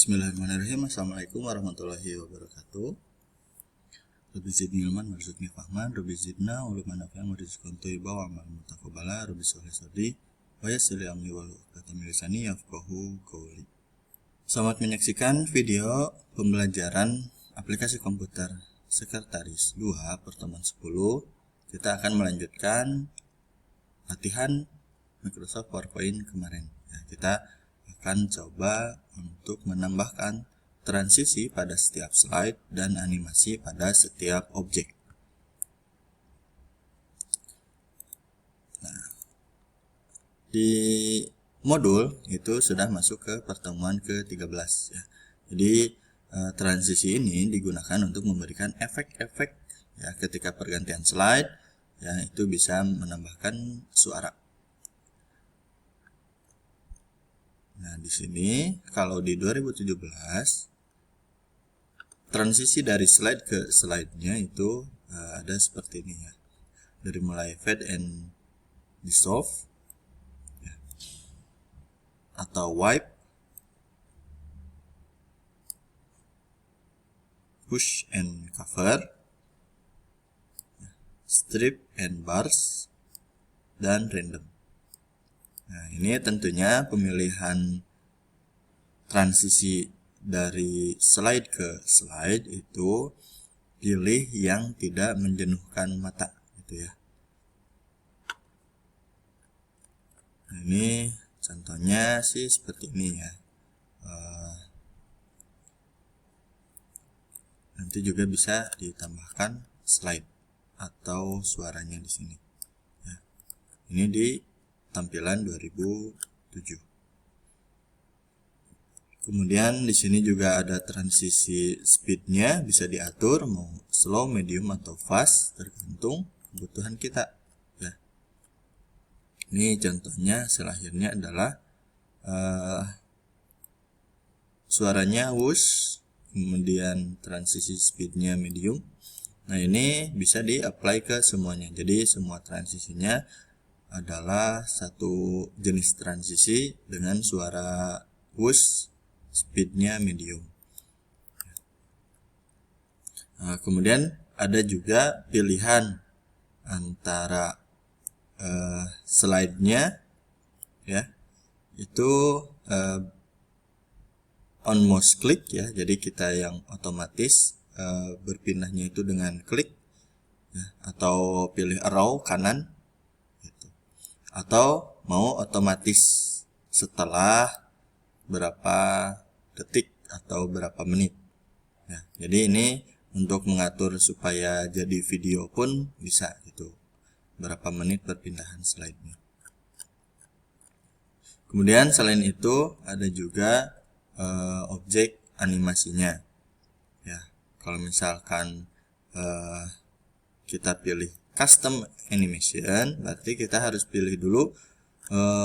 Bismillahirrahmanirrahim. Assalamualaikum warahmatullahi wabarakatuh. Rabbi zidni ilman warzuqni fahman, Rabbi zidna uluman nafi'an warizqan thayyiban wa amalan mutaqabbala, Rabbi sholih sadri wa yassir li amri wahlul 'uqdatam min lisani yafqahu qawli. Selamat menyaksikan video pembelajaran aplikasi komputer Sekretaris 2 pertemuan 10. Kita akan melanjutkan latihan Microsoft PowerPoint kemarin. Kita akan coba untuk menambahkan transisi pada setiap slide dan animasi pada setiap objek. Nah, di modul itu sudah masuk ke pertemuan ke-13 ya. Jadi transisi ini digunakan untuk memberikan efek-efek ya ketika pergantian slide ya, itu bisa menambahkan suara. Nah, di sini kalau di 2017 transisi dari slide ke slide-nya itu ada seperti ini ya. Dari mulai fade and dissolve ya, atau wipe, push and cover, strip and bars, dan random. Nah, ini tentunya pemilihan transisi dari slide ke slide itu pilih yang tidak menjenuhkan mata gitu ya. Nah, ini contohnya sih seperti ini ya. Nanti juga bisa ditambahkan slide atau suaranya di sini. Ya. Ini di tampilan 2007. Kemudian di sini juga ada transisi speednya, bisa diatur mau slow, medium atau fast tergantung kebutuhan kita. Ya. Ini contohnya selahirnya adalah suaranya whoosh, kemudian transisi speednya medium. Nah, ini bisa di-apply ke semuanya. Jadi semua transisinya adalah satu jenis transisi dengan suara whoosh, speednya medium. Nah, kemudian ada juga pilihan antara slide-nya ya, itu on mouse click ya, jadi kita yang otomatis berpindahnya itu dengan klik ya, atau pilih arrow kanan gitu. Atau mau otomatis setelah berapa detik atau berapa menit ya. Jadi ini untuk mengatur supaya jadi video pun bisa gitu, berapa menit perpindahan slide-nya. Kemudian selain itu ada juga objek animasinya ya. Kalau misalkan kita pilih custom animation, berarti kita harus pilih dulu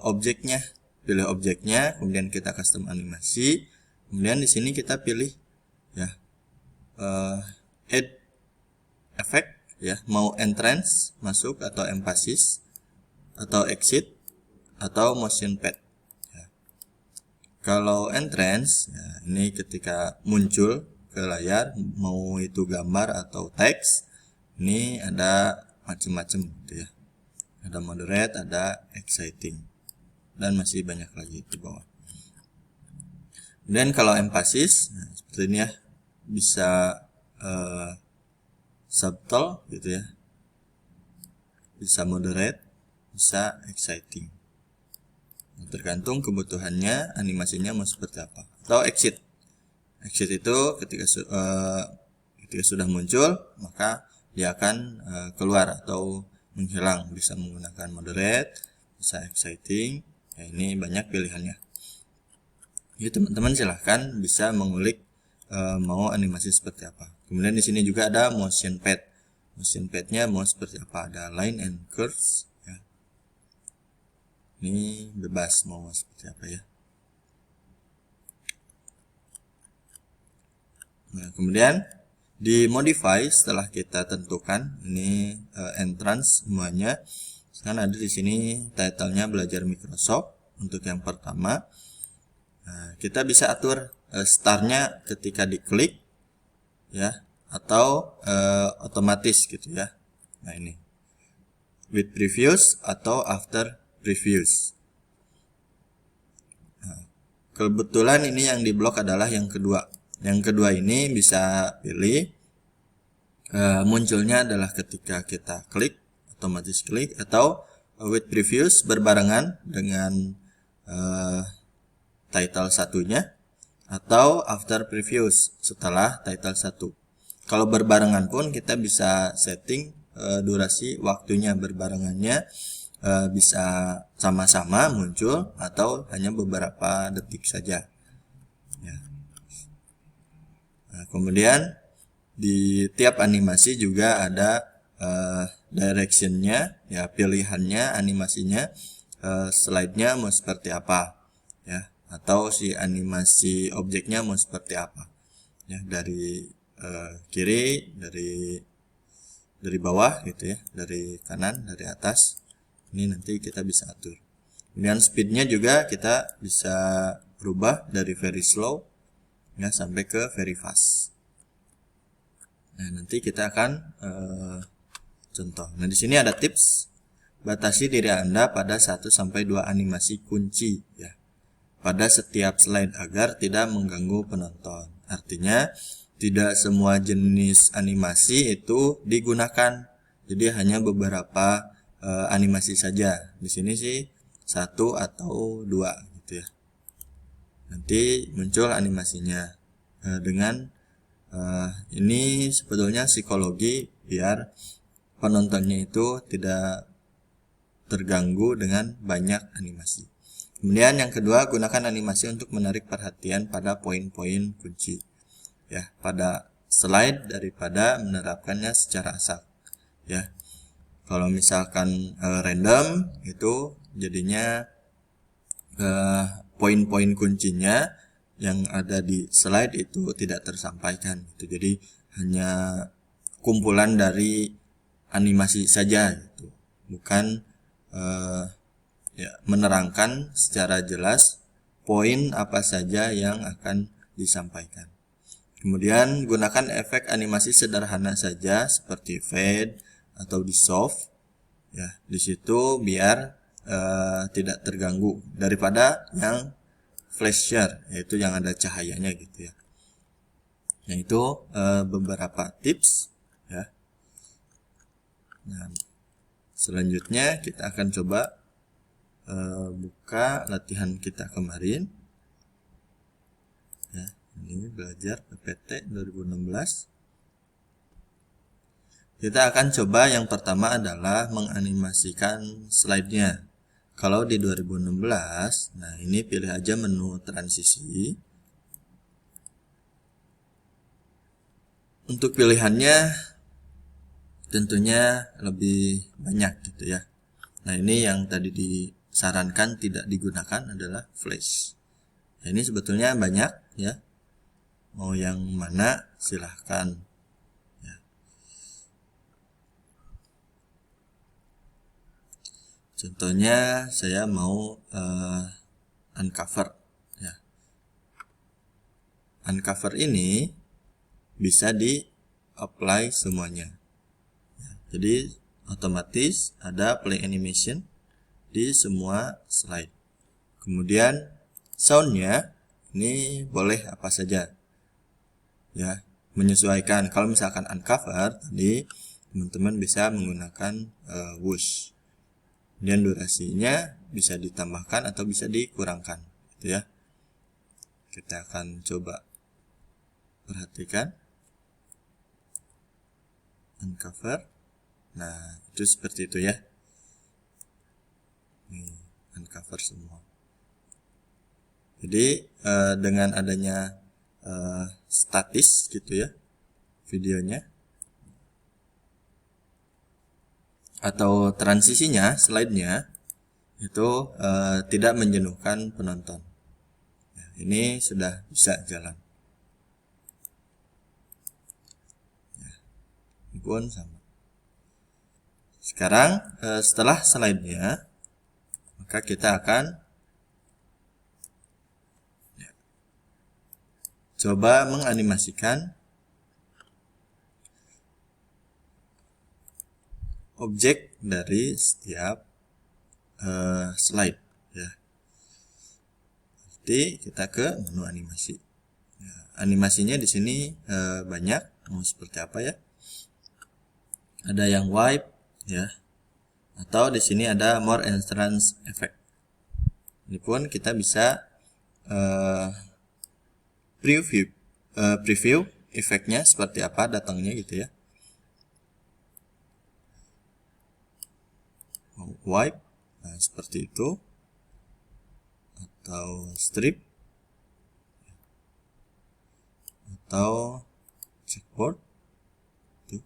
objeknya, pilih objeknya, kemudian kita custom animasi, kemudian di sini kita pilih ya add effect ya, mau entrance masuk atau emphasis atau exit atau motion pad ya. Kalau entrance ya, ini ketika muncul ke layar, mau itu gambar atau teks, ini ada macam-macam gitu ya. Ada moderate, ada exciting, dan masih banyak lagi di bawah. Dan kalau emphasis nah, seperti ini ya, bisa subtle gitu ya, bisa moderate, bisa exciting. Tergantung kebutuhannya, animasinya mau seperti apa. Atau exit. Exit itu ketika sudah muncul maka dia akan keluar atau menghilang, bisa menggunakan moderate, bisa exciting ya. Ini banyak pilihannya ya, teman-teman silahkan bisa mengulik mau animasi seperti apa. Kemudian di sini juga ada motion pad. Motion padnya mau seperti apa, ada line and curves ya. Ini bebas mau seperti apa ya. Nah, kemudian di modify setelah kita tentukan ini entrance semuanya. Sekarang ada di sini title-nya belajar Microsoft untuk yang pertama. Nah, kita bisa atur startnya ketika diklik ya, atau otomatis gitu ya. Nah ini with previous atau after previous. Nah, kebetulan ini yang diblok adalah yang kedua. Yang kedua ini bisa pilih munculnya adalah ketika kita klik, otomatis klik, atau with previous berbarengan dengan title satunya, atau after previous setelah title 1. Kalau berbarengan pun kita bisa setting durasi waktunya berbarengannya, bisa sama-sama muncul atau hanya beberapa detik saja ya. Nah, kemudian di tiap animasi juga ada directionnya ya, pilihannya animasinya, slide-nya mau seperti apa ya, atau si animasi objeknya mau seperti apa ya, dari kiri, dari bawah gitu ya, dari kanan, dari atas. Ini nanti kita bisa atur. Kemudian speednya juga kita bisa rubah dari very slow ya sampai ke very fast. Nah, nanti kita akan contoh. Nah, di sini ada tips. Batasi diri Anda pada 1 sampai 2 animasi kunci ya pada setiap slide agar tidak mengganggu penonton. Artinya tidak semua jenis animasi itu digunakan. Jadi hanya beberapa animasi saja. Di sini sih 1 atau 2 gitu ya. Nanti muncul animasinya dengan ini sebetulnya psikologi biar penontonnya itu tidak terganggu dengan banyak animasi. Kemudian yang kedua, gunakan animasi untuk menarik perhatian pada poin-poin kunci ya pada slide daripada menerapkannya secara asal ya. Kalau misalkan random itu jadinya poin-poin kuncinya yang ada di slide itu tidak tersampaikan gitu. Jadi hanya kumpulan dari animasi saja gitu, bukan ya, menerangkan secara jelas poin apa saja yang akan disampaikan. Kemudian gunakan efek animasi sederhana saja seperti fade atau dissolve ya, di situ biar tidak terganggu daripada yang flasher, yaitu yang ada cahayanya gitu ya. Nah itu beberapa tips ya. Nah selanjutnya kita akan coba buka latihan kita kemarin ya. Ini belajar PPT 2016. Kita akan coba yang pertama adalah menganimasikan slide-nya. Kalau di 2016, nah ini pilih aja menu transisi. Untuk pilihannya tentunya lebih banyak gitu ya. Nah ini yang tadi disarankan tidak digunakan adalah flash. Nah, ini sebetulnya banyak ya. Mau yang mana silahkan. Contohnya saya mau uncover ya. Uncover ini bisa di apply semuanya ya, jadi otomatis ada play animation di semua slide. Kemudian soundnya ini boleh apa saja ya, menyesuaikan. Kalau misalkan uncover tadi teman-teman bisa menggunakan whoosh. Dan durasinya bisa ditambahkan atau bisa dikurangkan gitu ya. Kita akan coba perhatikan uncover. Nah itu seperti itu ya. Nih, uncover semua. Jadi dengan adanya statis gitu ya videonya, atau transisinya, slide-nya itu tidak menjenuhkan penonton. Ya, ini sudah bisa jalan. Ya, ini pun sama. Sekarang setelah slide-nya, maka kita akan coba menganimasikan objek dari setiap slide ya. Jadi kita ke menu animasi. Ya, animasinya di sini banyak, mau seperti apa ya? Ada yang wipe ya, atau di sini ada more entrance effect. Ini pun kita bisa preview efeknya seperti apa datangnya gitu ya. Wipe, nah seperti itu, atau strip, atau checkboard, tuh.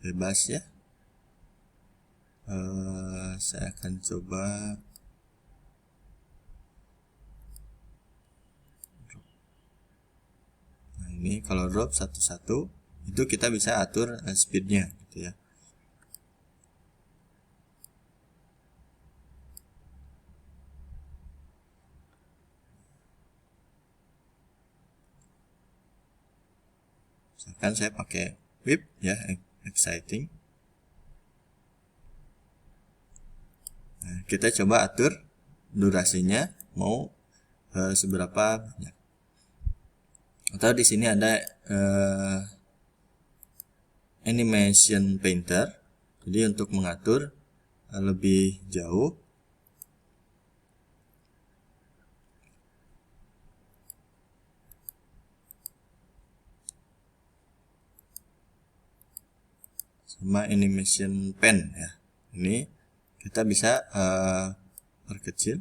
Bebas ya. Saya akan coba ini kalau drop satu-satu itu kita bisa atur speednya gitu ya. Misalkan saya pakai whip ya, exciting. Nah, kita coba atur durasinya mau seberapa banyak. Atau di sini ada animation painter. Jadi untuk mengatur lebih jauh, sama animation pen ya. Ini kita bisa perkecil.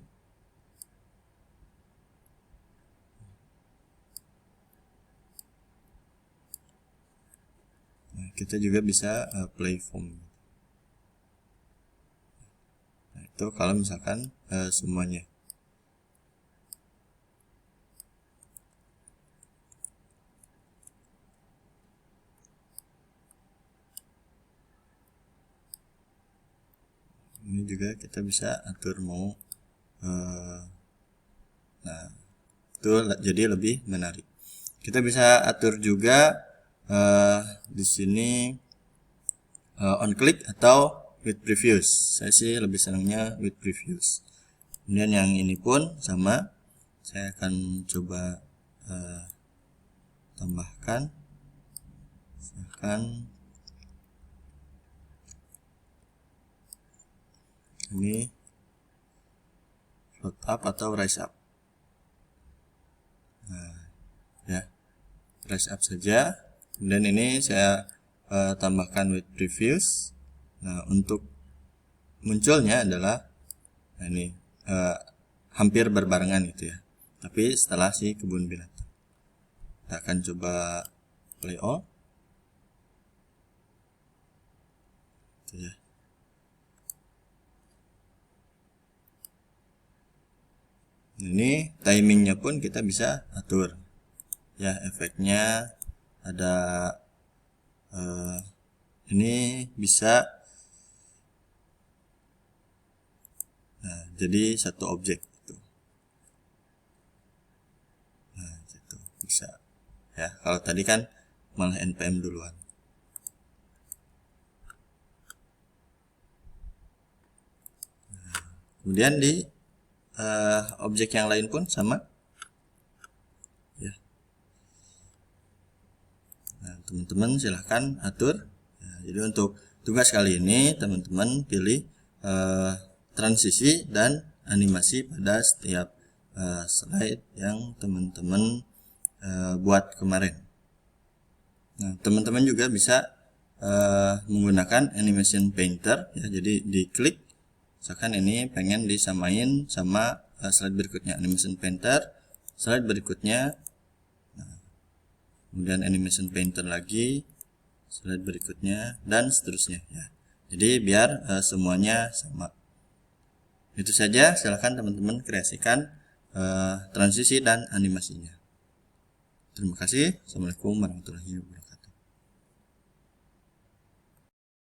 Nah, kita juga bisa play form. Nah, itu kalau misalkan semuanya. Ini juga kita bisa atur mau. Nah, itu jadi lebih menarik. Kita bisa atur juga di sini on click atau with previews. Saya sih lebih senangnya with previews. Kemudian yang ini pun sama, saya akan coba tambahkan, misalkan ini float up atau rise up. Nah, ya, rise up saja. Kemudian ini saya tambahkan with previews. Nah, untuk munculnya adalah nah ini hampir berbarengan gitu ya. Tapi setelah si kebun binatang, kita akan coba play all. Gitu ya. Ini timingnya pun kita bisa atur ya, efeknya ada ini bisa jadi satu objek gitu. Nah gitu bisa ya, kalau tadi kan malah npm duluan. Nah, kemudian di objek yang lain pun sama ya. Nah, teman-teman silahkan atur ya, jadi untuk tugas kali ini teman-teman pilih transisi dan animasi pada setiap slide yang teman-teman buat kemarin. Nah, teman-teman juga bisa menggunakan animation painter ya, jadi diklik. Misalkan ini pengen disamain sama slide berikutnya, animation painter, slide berikutnya, nah, kemudian animation painter lagi, slide berikutnya, dan seterusnya ya. Jadi biar semuanya sama. Itu saja, silahkan teman-teman kreasikan transisi dan animasinya. Terima kasih. Assalamualaikum warahmatullahi wabarakatuh.